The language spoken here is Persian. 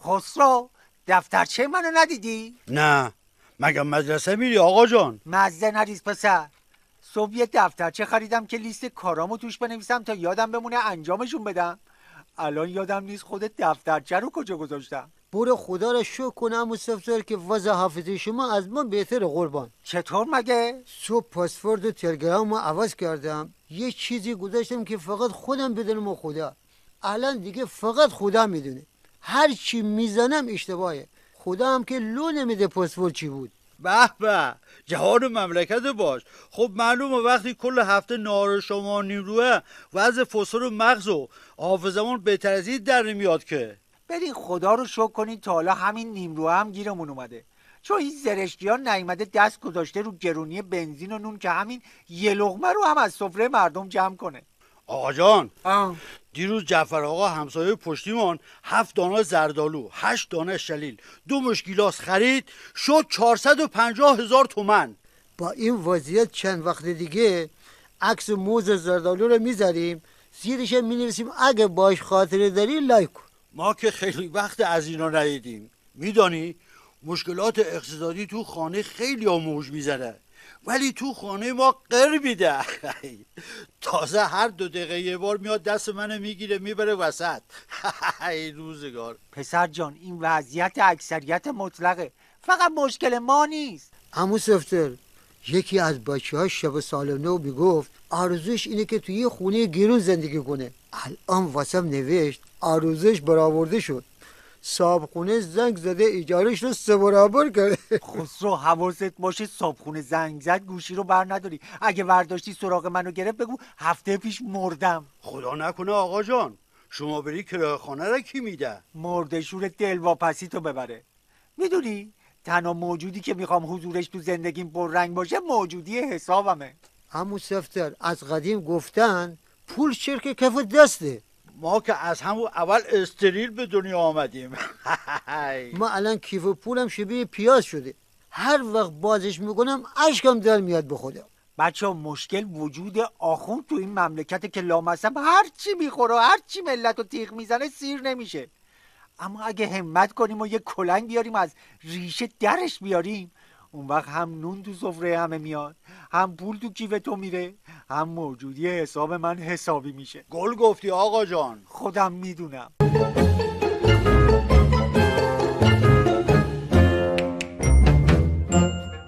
خسرو، دفترچه منو ندیدی؟ نه، مگه مدرسه میری آقا جان؟ مزه نریز پسر. صبح یه دفترچه خریدم که لیست کارامو توش بنویسم تا یادم بمونه انجامشون بدم. الان یادم نیست خود دفترچه رو کجا گذاشتم. برو خدا را شکر کنم مستفسر که وضع حافظه شما از من بهتره قربان. چطور مگه؟ صبح پاسورد و تلگرام رو عوض کردم، یه چیزی گذاشتم که فقط خودم بدونم و خدا. الان دیگه فقط خدا میدونه، هر چی میزنم اشتباهه. خدا هم که لو نمیده پاسورد چی بود. به به، جهان مملکت باش. خب معلومه وقتی کل هفته نهار شما نیمروه وضع فسفر و مغز و حافظمون بهتر از این در نمیاد که. برین خدا رو شکر کنین تا حالا همین نیمرو هم گیرمون اومده، چون این زرشکیان نیومده دست گذاشته رو گرونی بنزین و نون که همین یه لقمه رو هم از سفره مردم جمع کنه. آقا جان، دیروز جعفر آقا همسایه پشتیمان 7 دانه زردالو، 8 دانه شلیل، 2 مش گیلاس خرید، شد 450,000 تومن. با این وضعیت چند وقت دیگه عکس موز زردالو رو میذاریم، زیرش مینویسیم اگه باش خاطره داری لایک کن. ما که خیلی وقت از اینا ندیدیم. میدانی مشکلات اقتصادی تو خانه خیلی موج میزنه، ولی تو خانه ما قر میده. تازه هر 2 دقیقه یه بار میاد دست منو میگیره میبره وسط. ای روزگار. پسر جان، این وضعیت اکثریت مطلقه، فقط مشکل ما نیست. عمو سفتر، یکی از بچه‌ها شب سال نو میگفت آرزوش اینه که توی یه خونه گرون زندگی کنه. الان واسم نوشت آرزوش برآورده شد، صابخونه زنگ زده ایجارش رو 3 برابر کرده. خسرو، حواست باشه صابخونه زنگ زد گوشی رو بر نداری. اگه ورداشتی سراغ منو گرفت بگو هفته پیش مردم. خدا نکنه آقا جان شما بری کرایه خانه را کی میده؟ مردشور دلواپسی تو ببره. میدونی تنها موجودی که میخوام حضورش تو زندگیم پررنگ باشه موجودی حسابمه. عمو سفتر، از قدیم گفتن پول شرک کف دسته. ما که از همون اول استریل به دنیا آمدیم. ما الان کیف پولم شبیه پیاز شده، هر وقت بازش میکنم اشکم در میاد به خدا. بچه مشکل وجود آخوند تو این مملکته که لامصب هر چی میخوره هر چی ملت رو تیغ میزنه سیر نمیشه. اما اگه همت کنیم و یه کلنگ بیاریم از ریشه درش بیاریم، اون وقت هم نون تو سفره همه میاد، هم پول تو کیف تو میره، هم موجودی حساب من حسابی میشه. گل گفتی آقا جان. خودم میدونم.